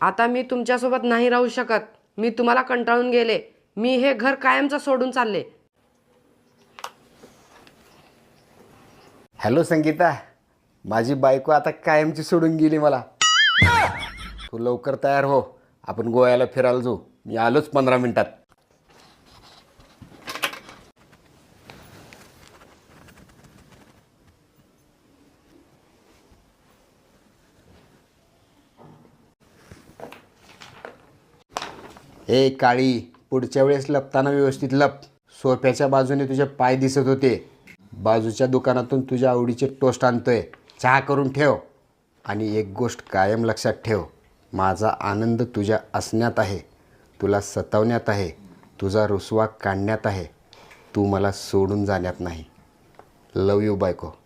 आता मी तुमच्यासोबत नाही राहू शकत. मी तुम्हाला कंटाळून गेले. मी हे घर कायमचं सोडून चालले. हॅलो संगीता, माझी बायको आता कायमची सोडून गेली मला. तू लवकर तयार हो, आपण गोव्याला फिरायला जाऊ. मी आलोच 15 मिनिटात. ए काळी, पुढच्या वेळेस लपताना व्यवस्थित लप. सोफ्याच्या बाजूने तुझे पाय दिसत होते. बाजूच्या दुकानातून तुझ्या आवडीचे टोस्ट आणतोय. चहा करून ठेव. आणि एक गोष्ट कायम लक्षात ठेव, माझा आनंद तुझ्या असण्यात आहे, तुला सतावण्यात आहे, तुझा रुसवा काढण्यात आहे, तू मला सोडून जाण्यात नाही. लव यू बायको.